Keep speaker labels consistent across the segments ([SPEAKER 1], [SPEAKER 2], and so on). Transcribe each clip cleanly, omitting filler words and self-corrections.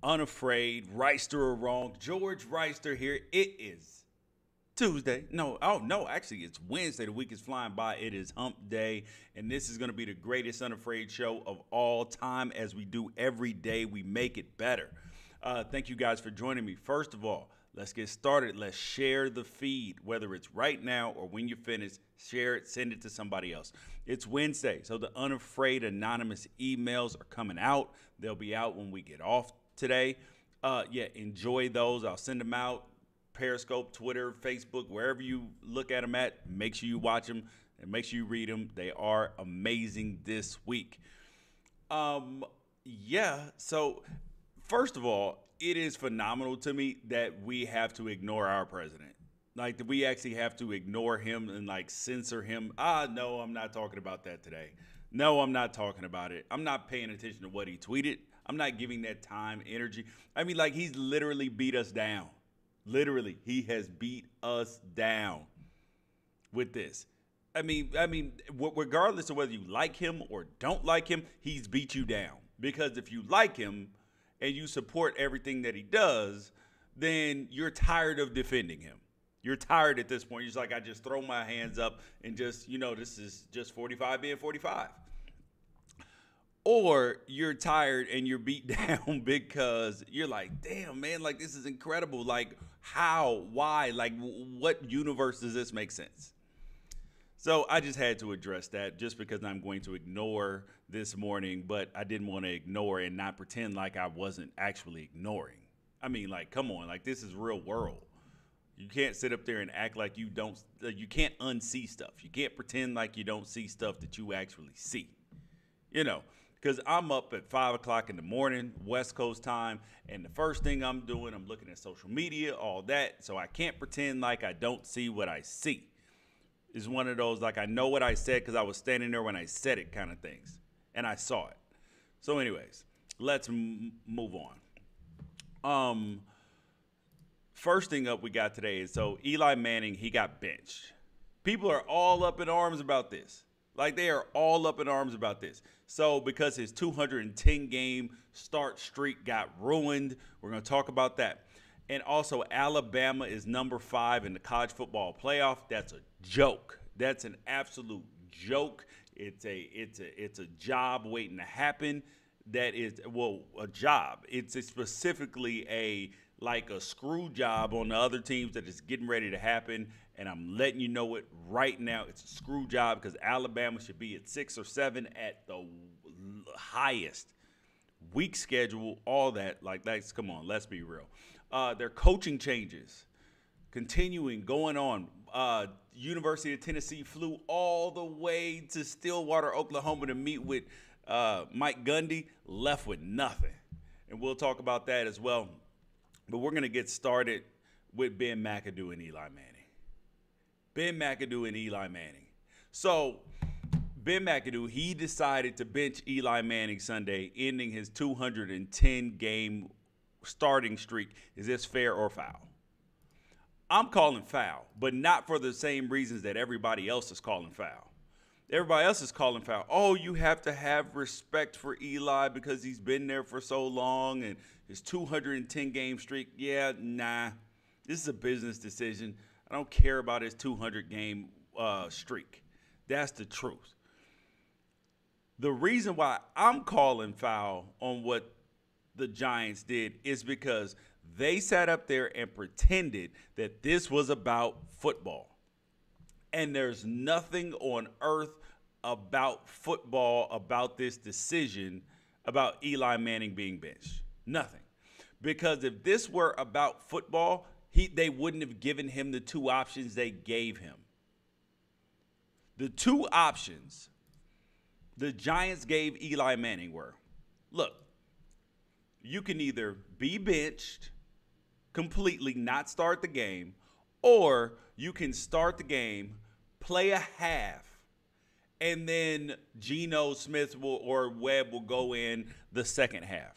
[SPEAKER 1] Unafraid, Reister or Wrong. George Reister here. It is Tuesday. No, actually, it's Wednesday. The week is flying by. It is hump day, and this is going to be the greatest Unafraid show of all time. As we do every day, we make it better. Thank you guys for joining me. First of all, let's get started. Let's share the feed, whether it's right now or when you finish. Share it, send it to somebody else. It's Wednesday, so the Unafraid anonymous emails are coming out. They'll be out when we get off today. Enjoy those. I'll send them out. Periscope, Twitter, Facebook, wherever you look at them at, make sure you watch them and make sure you read them. They are amazing this week. So first of all, it is phenomenal to me that we have to ignore our president. Like, that we actually have to ignore him and, like, censor him. No, I'm not talking about that today. No, I'm not talking about it. I'm not paying attention to what he tweeted. I'm not giving that time, energy. I mean, like, he's literally beat us down. Literally, he has beat us down with this. I mean, regardless of whether you like him or don't like him, he's beat you down. Because if you like him and you support everything that he does, then you're tired of defending him. You're tired at this point. You're just like, I just throw my hands up and just, this is just 45 being 45. Or you're tired and you're beat down because you're like, damn, man, like, this is incredible. Like, how? Why? Like, what universe does this make sense? So I just had to address that just because I'm going to ignore this morning, but I didn't want to ignore and not pretend like I wasn't actually ignoring. I mean, like, come on, like, this is real world. You can't sit up there and act like you can't unsee stuff. You can't pretend like you don't see stuff that you actually see, because I'm up at 5 o'clock in the morning, West Coast time, and the first thing I'm doing, I'm looking at social media, all that, so I can't pretend like I don't see what I see. It's one of those, like, I know what I said because I was standing there when I said it kind of things, and I saw it. So anyways, let's move on. First thing up we got today is, so Eli Manning, he got benched. People are all up in arms about this. Like, they are all up in arms about this. So because his 210-game start streak got ruined, we're going to talk about that. And also, Alabama is number 5 in the college football playoff. That's a joke. That's an absolute joke. It's a job waiting to happen. That is, a job. It's specifically a screw job on the other teams that is getting ready to happen. And I'm letting you know it right now. It's a screw job because Alabama should be at 6 or 7 at the highest. Weak schedule, all that. Like, that's, come on, let's be real. Their coaching changes continuing, going on. University of Tennessee flew all the way to Stillwater, Oklahoma to meet with Mike Gundy, left with nothing. And we'll talk about that as well. But we're going to get started with Ben McAdoo and Eli Manning. Ben McAdoo and Eli Manning. So Ben McAdoo, he decided to bench Eli Manning Sunday, ending his 210-game starting streak. Is this fair or foul? I'm calling foul, but not for the same reasons that everybody else is calling foul. Everybody else is calling foul. Oh, you have to have respect for Eli because he's been there for so long and his 210-game streak. Yeah, nah. This is a business decision. I don't care about his 200-game streak. That's the truth. The reason why I'm calling foul on what the Giants did is because they sat up there and pretended that this was about football. And there's nothing on earth about football, about this decision, about Eli Manning being benched. Nothing. Because if this were about football, they wouldn't have given him the 2 options they gave him. The 2 options the Giants gave Eli Manning were, look, you can either be benched completely, not start the game, or you can start the game, play a half, and then Geno Smith or Webb will go in the second half.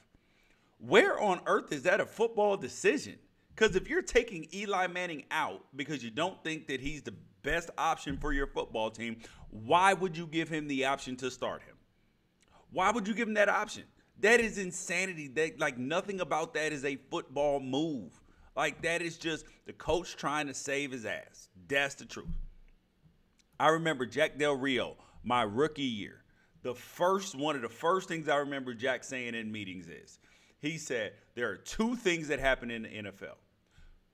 [SPEAKER 1] Where on earth is that a football decision? Because if you're taking Eli Manning out because you don't think that he's the best option for your football team, why would you give him the option to start him? Why would you give him that option? That is insanity. That, like, nothing about that is a football move. Like, that is just the coach trying to save his ass. That's the truth. I remember Jack Del Rio, my rookie year. One of the first things I remember Jack saying in meetings is, he said, there are two things that happen in the NFL.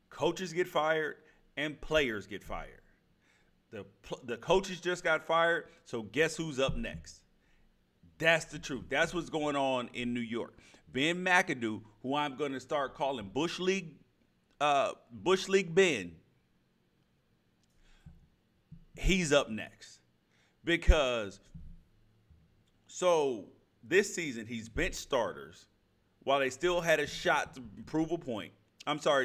[SPEAKER 1] Coaches get fired and players get fired. The coaches just got fired, so guess who's up next? That's the truth. That's what's going on in New York. Ben McAdoo, who I'm going to start calling Bush League Ben, he's up next. Because, so this season, he's bench starters while they still had a shot to prove a point.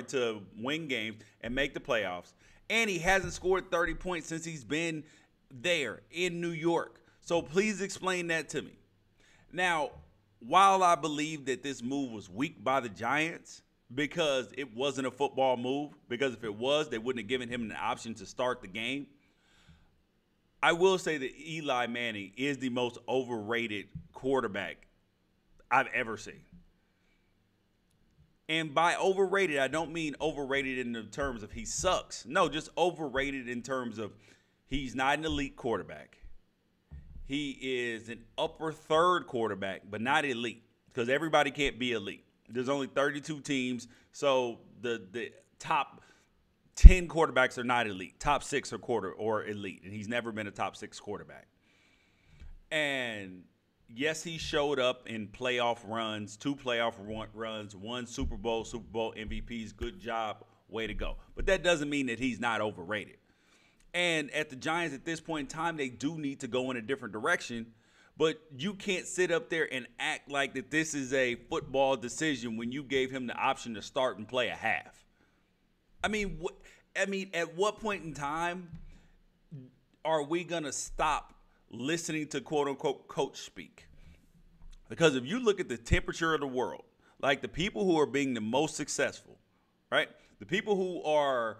[SPEAKER 1] To win games and make the playoffs. And he hasn't scored 30 points since he's been there in New York. So please explain that to me. Now, while I believe that this move was weak by the Giants because it wasn't a football move, because if it was, they wouldn't have given him an option to start the game, I will say that Eli Manning is the most overrated quarterback I've ever seen. And by overrated, I don't mean overrated in the terms of he sucks. No, just overrated in terms of he's not an elite quarterback. He is an upper third quarterback, but not elite, because everybody can't be elite. There's only 32 teams, so the top 10 quarterbacks are not elite. Top 6 are elite, and he's never been a top 6 quarterback. And yes, he showed up in playoff runs, 2 playoff runs, 1 Super Bowl MVPs. Good job. Way to go. But that doesn't mean that he's not overrated. And at the Giants at this point in time, they do need to go in a different direction. But you can't sit up there and act like that this is a football decision when you gave him the option to start and play a half. I mean, at what point in time are we going to stop listening to quote-unquote coach speak? Because if you look at the temperature of the world, like the people who are being the most successful, right? The people are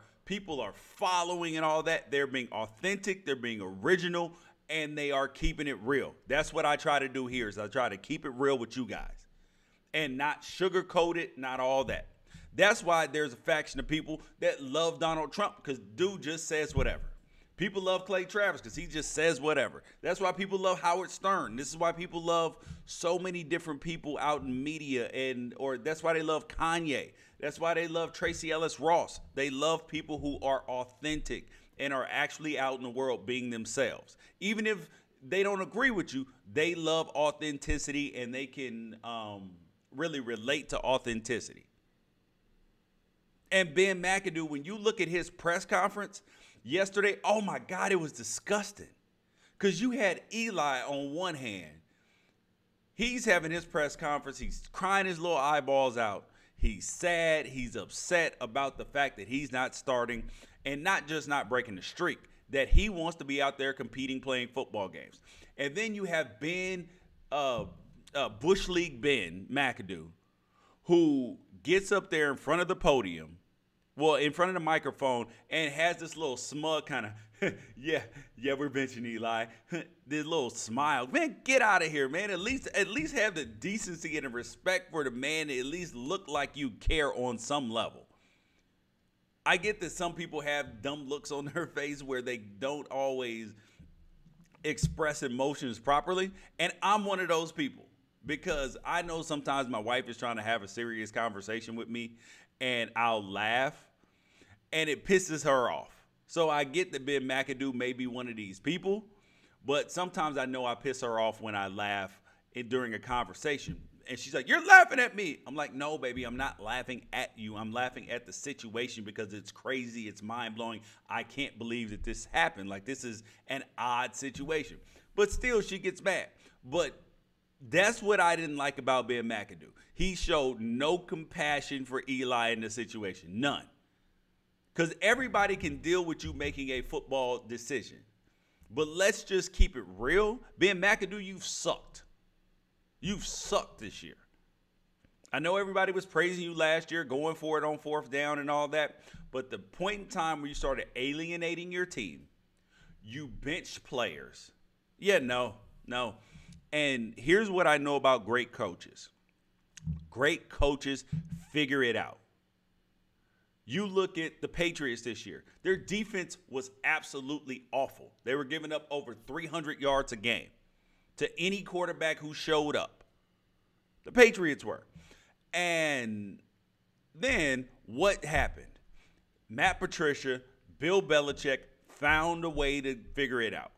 [SPEAKER 1] following and all that, they're being authentic, they're being original, and they are keeping it real. That's what I try to do here, is I try to keep it real with you guys and not sugarcoat it, not all that. That's why there's a faction of people that love Donald Trump, because dude just says whatever. People love Clay Travis because he just says whatever. That's why people love Howard Stern. This is why people love so many different people out in media, or that's why they love Kanye. That's why they love Tracy Ellis Ross. They love people who are authentic and are actually out in the world being themselves. Even if they don't agree with you, they love authenticity, and they can really relate to authenticity. And Ben McAdoo, when you look at his press conference yesterday, oh my God, it was disgusting. Because you had Eli on one hand. He's having his press conference. He's crying his little eyeballs out. He's sad. He's upset about the fact that he's not starting, and not just not breaking the streak, that he wants to be out there competing, playing football games. And then you have Bush League Ben McAdoo, who gets up there in front of the podium, in front of the microphone, and has this little smug kind of, yeah, we're benching Eli. This little smile. Man, get out of here, man. At least have the decency and the respect for the man to at least look like you care on some level. I get that some people have dumb looks on their face where they don't always express emotions properly, and I'm one of those people. Because I know sometimes my wife is trying to have a serious conversation with me, and I'll laugh, and it pisses her off. So I get that Ben McAdoo may be one of these people, but sometimes I know I piss her off when I laugh during a conversation. And she's like, "You're laughing at me." I'm like, "No, baby, I'm not laughing at you. I'm laughing at the situation because it's crazy. It's mind-blowing. I can't believe that this happened. Like, this is an odd situation." But still, she gets mad. But that's what I didn't like about Ben McAdoo. He showed no compassion for Eli in the situation. None. Because everybody can deal with you making a football decision. But let's just keep it real. Ben McAdoo, you've sucked. You've sucked this year. I know everybody was praising you last year, going for it on 4th down and all that. But the point in time where you started alienating your team, you benched players. Yeah, no. And here's what I know about great coaches. Great coaches figure it out. You look at the Patriots this year. Their defense was absolutely awful. They were giving up over 300 yards a game to any quarterback who showed up. The Patriots were. And then what happened? Matt Patricia, Bill Belichick found a way to figure it out.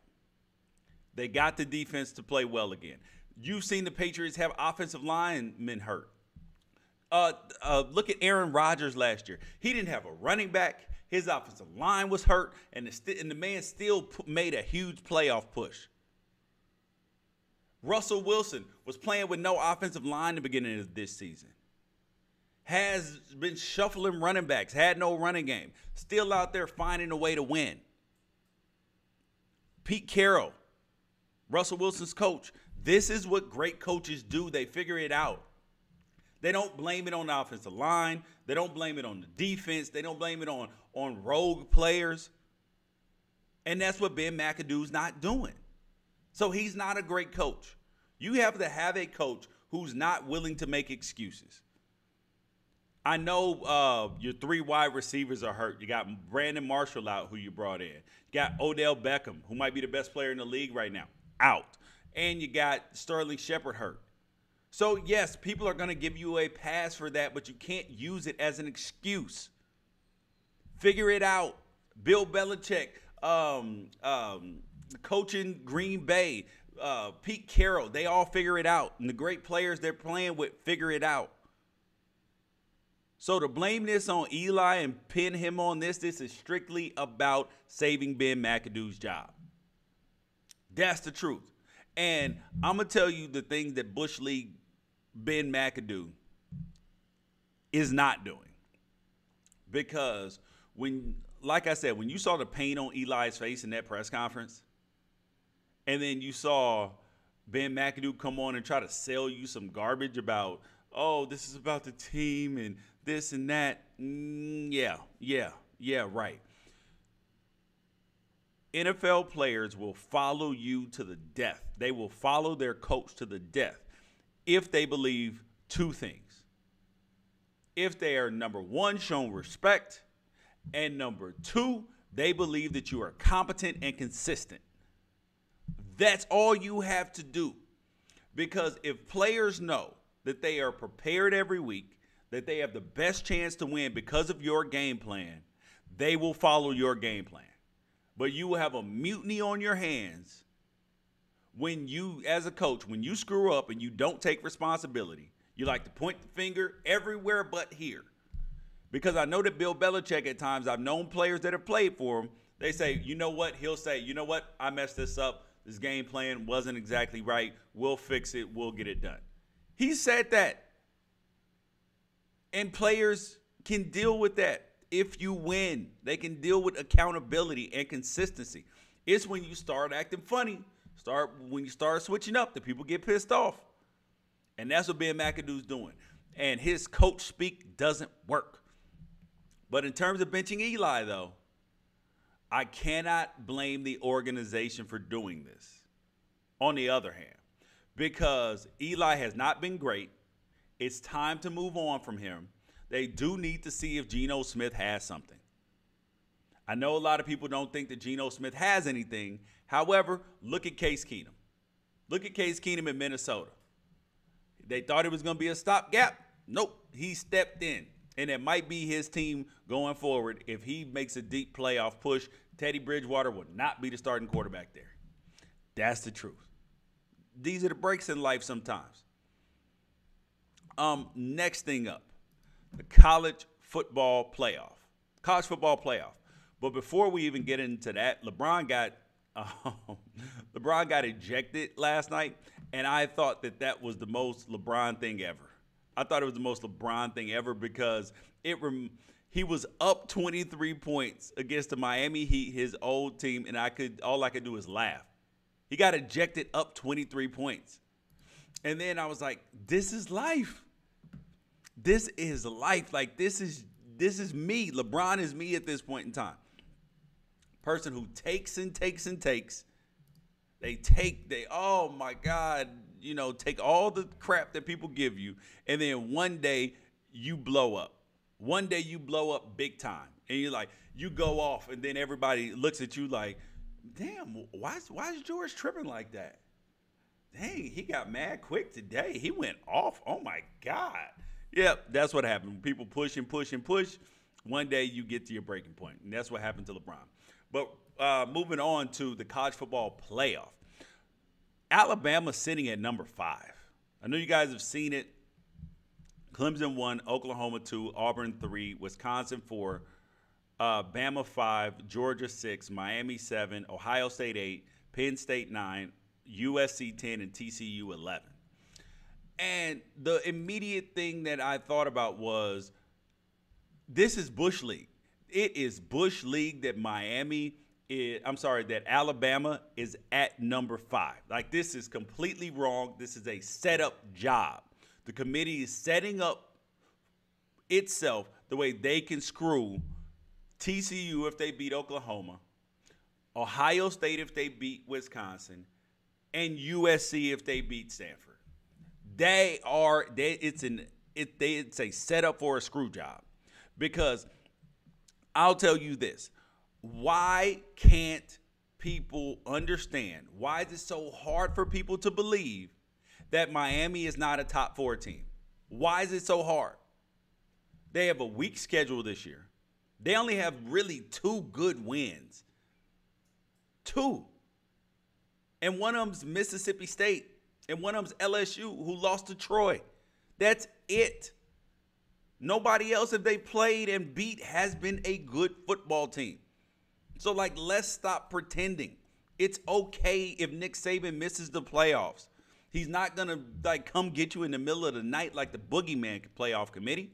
[SPEAKER 1] They got the defense to play well again. You've seen the Patriots have offensive linemen hurt. Look at Aaron Rodgers last year. He didn't have a running back. His offensive line was hurt, and the man still made a huge playoff push. Russell Wilson was playing with no offensive line in the beginning of this season. Has been shuffling running backs, had no running game. Still out there finding a way to win. Pete Carroll, Russell Wilson's coach. This is what great coaches do. They figure it out. They don't blame it on the offensive line. They don't blame it on the defense. They don't blame it on rogue players. And that's what Ben McAdoo's not doing. So he's not a great coach. You have to have a coach who's not willing to make excuses. I know your 3 wide receivers are hurt. You got Brandon Marshall out, who you brought in. You got Odell Beckham, who might be the best player in the league right now, out. And you got Sterling Shepard hurt. So, yes, people are going to give you a pass for that, but you can't use it as an excuse. Figure it out. Bill Belichick, coaching Green Bay, Pete Carroll, they all figure it out. And the great players they're playing with figure it out. So to blame this on Eli and pin him on this is strictly about saving Ben McAdoo's job. That's the truth. And I'm going to tell you the things that Bush League Ben McAdoo is not doing. Because like I said, when you saw the pain on Eli's face in that press conference, and then you saw Ben McAdoo come on and try to sell you some garbage about, oh, this is about the team and this and that. Yeah, right. NFL players will follow you to the death. They will follow their coach to the death if they believe 2 things. If they are, number 1, shown respect, and number 2, they believe that you are competent and consistent. That's all you have to do. Because if players know that they are prepared every week, that they have the best chance to win because of your game plan, they will follow your game plan. But you will have a mutiny on your hands when you, as a coach, when you screw up and you don't take responsibility. You like to point the finger everywhere but here. Because I know that Bill Belichick at times, I've known players that have played for him, they say, you know what? He'll say, you know what? I messed this up. This game plan wasn't exactly right. We'll fix it. We'll get it done. He said that. And players can deal with that. If you win, they can deal with accountability and consistency. It's when you start acting funny, when you start switching up, that people get pissed off. And that's what Ben McAdoo's doing. And his coach speak doesn't work. But in terms of benching Eli, though, I cannot blame the organization for doing this. On the other hand, because Eli has not been great, it's time to move on from him. They do need to see if Geno Smith has something. I know a lot of people don't think that Geno Smith has anything. However, look at Case Keenum. Look at Case Keenum in Minnesota. They thought it was going to be a stopgap. Nope, he stepped in. And it might be his team going forward. If he makes a deep playoff push, Teddy Bridgewater will not be the starting quarterback there. That's the truth. These are the breaks in life sometimes. Next thing up, the college football playoff. But before we even get into that, LeBron got ejected last night, and I thought that was the most LeBron thing ever. I thought it was the most LeBron thing ever because he was up 23 points against the Miami Heat, his old team, and all I could do is laugh. He got ejected up 23 points. And then I was like, this is life. This is life. Like, this is me. LeBron is me at this point in time. Person who takes and takes and takes. Oh my God. take all the crap that people give you, and then one day you blow up. One day you blow up big time, and you're like, you go off, and then everybody looks at you like, damn, why is George tripping like that? Dang, he got mad quick today. He went off. Oh my God. Yep, that's what happened. People push and push and push. One day you get to your breaking point, and that's what happened to LeBron. But moving on to the college football playoff. Alabama sitting at number 5. I know you guys have seen it. Clemson 1, Oklahoma 2, Auburn 3, Wisconsin 4, Bama 5, Georgia 6, Miami 7, Ohio State 8, Penn State 9, USC 10, and TCU 11. And the immediate thing that I thought about was, this is Bush League. It is Bush League that that Alabama is at number 5. Like, this is completely wrong. This is a setup job. The committee is setting up itself the way they can screw TCU if they beat Oklahoma, Ohio State if they beat Wisconsin, and USC if they beat Stanford. It's a setup for a screw job. Because I'll tell you this, why can't people understand? Why is it so hard for people to believe that Miami is not a top 4 team? Why is it so hard? They have a weak schedule this year. They only have really 2 good wins. 2. And one of them's Mississippi State. And one of them's LSU, who lost to Troy. That's it. Nobody else that they played and beat has been a good football team. So, let's stop pretending. It's okay if Nick Saban misses the playoffs. He's not going to, come get you in the middle of the night like the boogeyman playoff committee.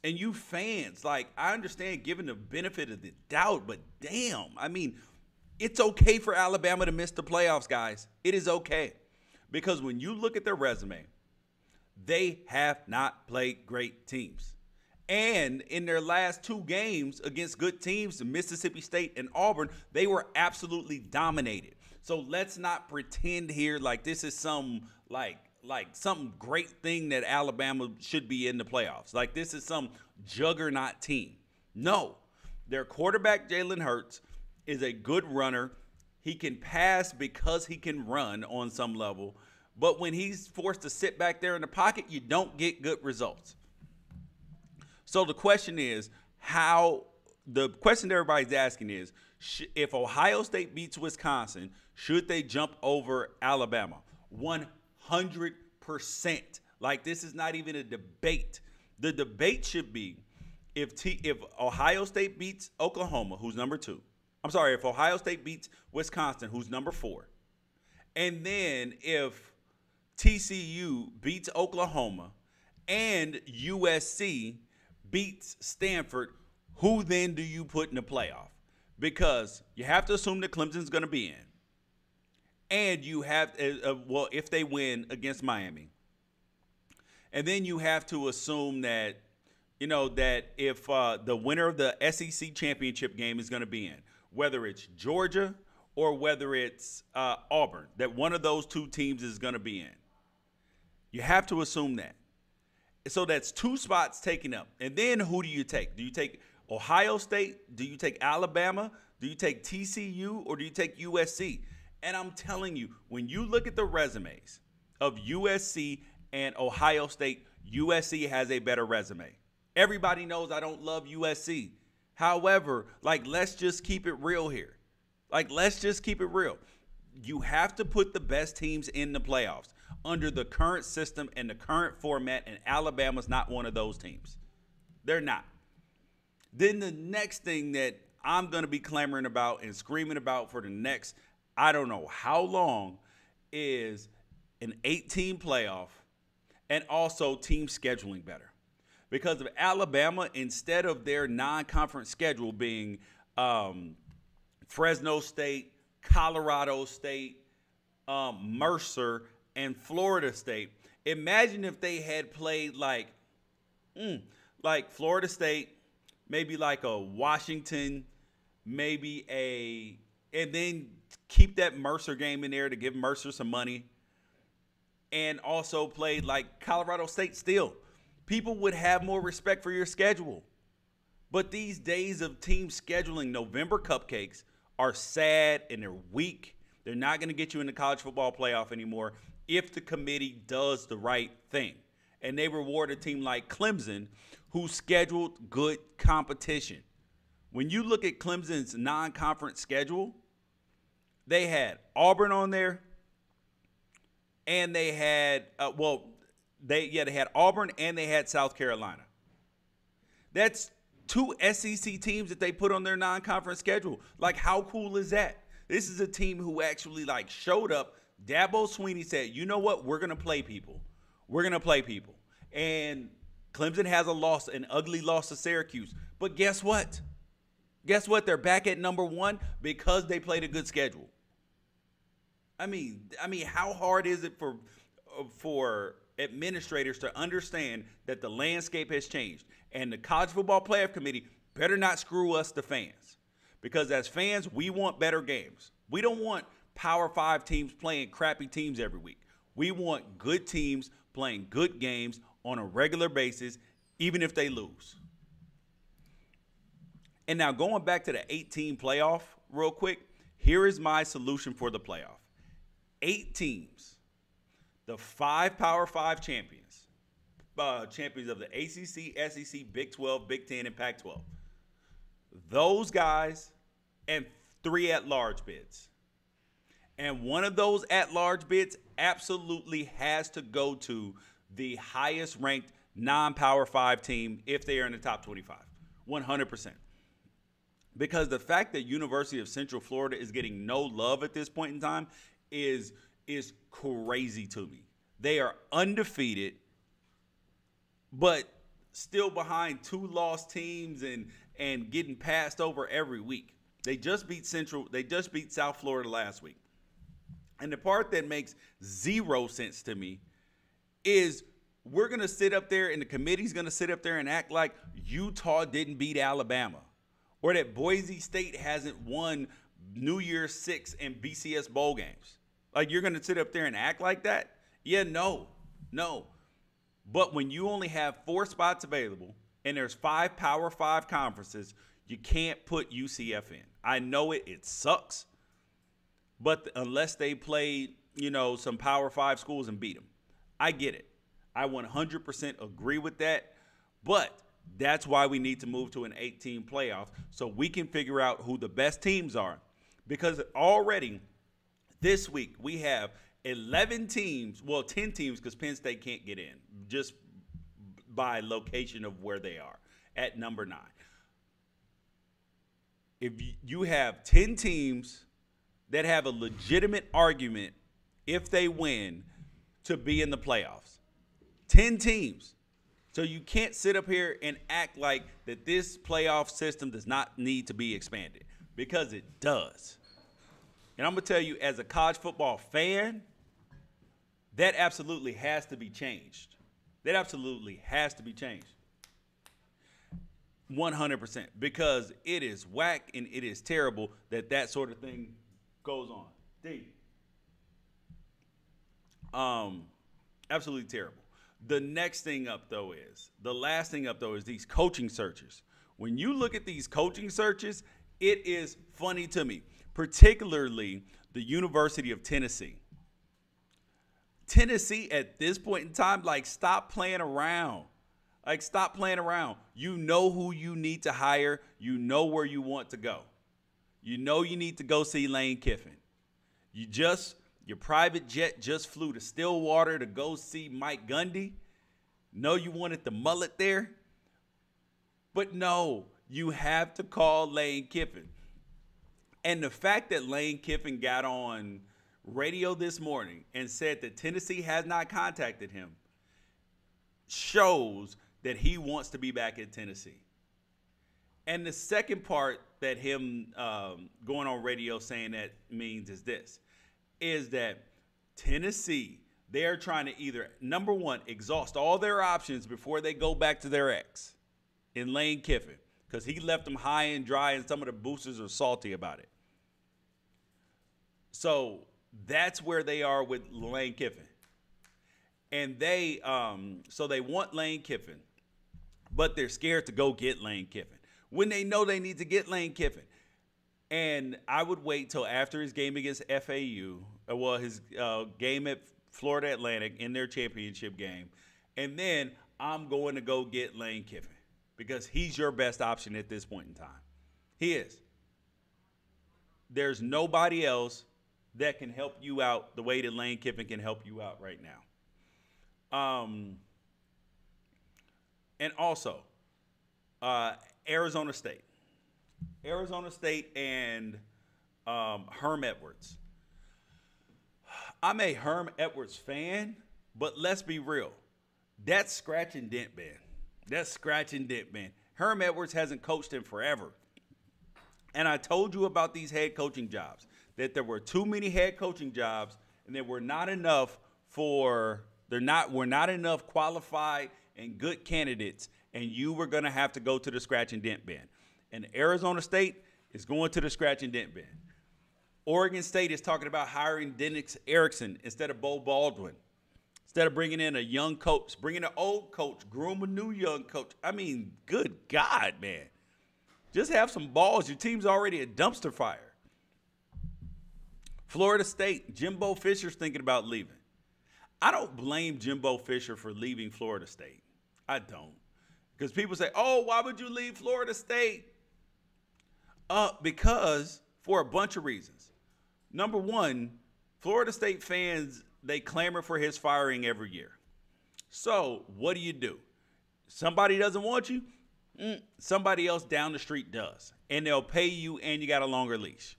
[SPEAKER 1] And you fans, I understand giving the benefit of the doubt, but damn, it's okay for Alabama to miss the playoffs, guys. It is okay. Because when you look at their resume, they have not played great teams. And in their last 2 games against good teams, Mississippi State and Auburn, they were absolutely dominated. So let's not pretend here like this is some some great thing that Alabama should be in the playoffs. Like this is some juggernaut team. No, their quarterback Jalen Hurts is a good runner. He can pass because he can run on some level. But when he's forced to sit back there in the pocket, you don't get good results. So the question is, the question that everybody's asking is, if Ohio State beats Wisconsin, should they jump over Alabama? 100%. This is not even a debate. The debate should be if Ohio State beats Oklahoma, who's number 2. If Ohio State beats Wisconsin, who's number 4. And then if TCU beats Oklahoma and USC beats Stanford, who then do you put in the playoff? Because you have to assume that Clemson's going to be in. And you have, if they win against Miami. And then you have to assume that, that if the winner of the SEC championship game is going to be in, whether it's Georgia or whether it's Auburn, that one of those 2 teams is going to be in. You have to assume that. So that's 2 spots taken up. And then who do you take? Do you take Ohio State? Do you take Alabama? Do you take TCU? Or do you take USC? And I'm telling you, when you look at the resumes of USC and Ohio State, USC has a better resume. Everybody knows I don't love USC. However, let's just keep it real here. Let's just keep it real. You have to put the best teams in the playoffs under the current system and the current format, and Alabama's not one of those teams. They're not. Then the next thing that I'm going to be clamoring about and screaming about for the next, I don't know how long, is an 8-team playoff and also team scheduling better. Because of Alabama, instead of their non-conference schedule being Fresno State, Colorado State, Mercer, and Florida State, imagine if they had played like Florida State, maybe like a Washington, and then keep that Mercer game in there to give Mercer some money. and also played like Colorado State still, people would have more respect for your schedule. But these days of team scheduling November cupcakes are sad and they're weak. They're not going to get you in the college football playoff anymore if the committee does the right thing. And they reward a team like Clemson who scheduled good competition. When you look at Clemson's non-conference schedule, they had Auburn on there, and they had they had Auburn and they had South Carolina. That's 2 SEC teams that they put on their non-conference schedule. Like, how cool is that? This is a team who actually like showed up. Dabo Swinney said, "You know what? We're gonna play people. We're gonna play people." And Clemson has a loss, an ugly loss to Syracuse. But guess what? Guess what? They're back at number 1 because they played a good schedule. I mean, how hard is it for administrators to understand that the landscape has changed, and the College Football Playoff Committee better not screw us, the fans, because as fans, we want better games. We don't want Power 5 teams playing crappy teams every week. We want good teams playing good games on a regular basis, even if they lose. And now going back to the 18 playoff real quick, here is my solution for the playoff. 8 teams, the 5 Power 5 champions, champions of the ACC, SEC, Big 12, Big 10, and Pac-12. Those guys and 3 at-large bids. And one of those at-large bids absolutely has to go to the highest-ranked non-Power 5 team if they are in the top 25, 100%. Because the fact that University of Central Florida is getting no love at this point in time is crazy to me. They are undefeated, but still behind 2 lost teams and getting passed over every week. They just beat South Florida last week. And the part that makes 0 sense to me is we're going to sit up there and the committee's going to sit up there and act like Utah didn't beat Alabama, or that Boise State hasn't won New Year's 6 and BCS bowl games. Like, you're going to sit up there and act like that? Yeah, no. But when you only have 4 spots available and there's 5 Power 5 conferences, you can't put UCF in. I know it sucks, but unless they played, some Power 5 schools and beat them. I get it. I 100% agree with that, but that's why we need to move to an 8-team playoff so we can figure out who the best teams are. Because already this week we have 11 teams, 10 teams, because Penn State can't get in just by location of where they are at number 9. If you have 10 teams that have a legitimate argument if they win to be in the playoffs, 10 teams. So you can't sit up here and act like that this playoff system does not need to be expanded, because it does. And I'm going to tell you, as a college football fan, that absolutely has to be changed. That absolutely has to be changed. 100%. Because it is whack and it is terrible that sort of thing goes on. D. Absolutely terrible. The last thing up, though, is these coaching searches. When you look at these coaching searches, it is funny to me, particularly the University of Tennessee. Tennessee, at this point in time, stop playing around. Stop playing around. You know who you need to hire. You know where you want to go. You know you need to go see Lane Kiffin. Your private jet just flew to Stillwater to go see Mike Gundy. No, you wanted the mullet there. But no, you have to call Lane Kiffin. And the fact that Lane Kiffin got on radio this morning and said that Tennessee has not contacted him shows that he wants to be back in Tennessee. And the second part that him going on radio saying that means is that Tennessee, they're trying to either, number one, exhaust all their options before they go back to their ex in Lane Kiffin, because he left them high and dry and some of the boosters are salty about it. So that's where they are with Lane Kiffin. And so they want Lane Kiffin, but they're scared to go get Lane Kiffin when they know they need to get Lane Kiffin. And I would wait till after his game against FAU, his game at Florida Atlantic in their championship game, and then I'm going to go get Lane Kiffin because he's your best option at this point in time. He is. There's nobody else that can help you out the way that Lane Kiffin can help you out right now. And also, Arizona State and Herm Edwards. I'm a Herm Edwards fan, but let's be real. That's scratch and dent, man. Herm Edwards hasn't coached in forever. And I told you about these head coaching jobs, that there were too many head coaching jobs and there were not enough qualified and good candidates, and you were going to have to go to the scratch and dent bin. And Arizona State is going to the scratch and dent bin. Oregon State is talking about hiring Dennis Erickson instead of Bo Baldwin. Instead of bringing in a young coach, bringing an old coach, groom a new young coach. I mean, good God, man. Just have some balls. Your team's already a dumpster fire. Florida State, Jimbo Fisher's thinking about leaving. I don't blame Jimbo Fisher for leaving Florida State. I don't. Because people say, oh, why would you leave Florida State? Because for a bunch of reasons. Number one, Florida State fans, they clamor for his firing every year. So what do? Somebody doesn't want you? Somebody else down the street does. And they'll pay you and you got a longer leash.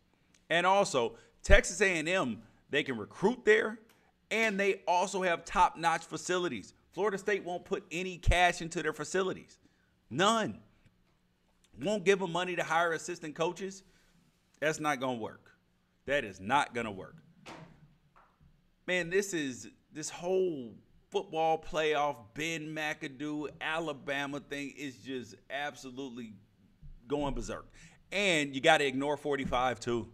[SPEAKER 1] And also, Texas A&M, they can recruit there, and they also have top-notch facilities. Florida State won't put any cash into their facilities. None. Won't give them money to hire assistant coaches. That's not going to work. That is not going to work. Man, this whole football playoff, Ben McAdoo, Alabama thing is just absolutely going berserk. And you got to ignore 45 too.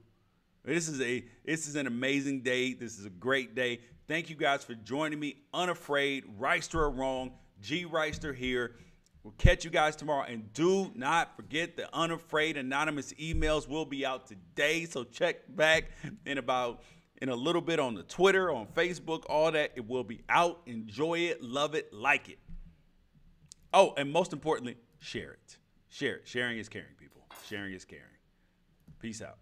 [SPEAKER 1] This is an amazing day. This is a great day. Thank you guys for joining me. Unafraid, Reister or wrong, G Reister here. We'll catch you guys tomorrow. And do not forget the Unafraid anonymous emails will be out today. So check back in a little bit on the Twitter, on Facebook, all that. It will be out. Enjoy it, love it, like it. Oh, and most importantly, share it. Share it. Sharing is caring, people. Sharing is caring. Peace out.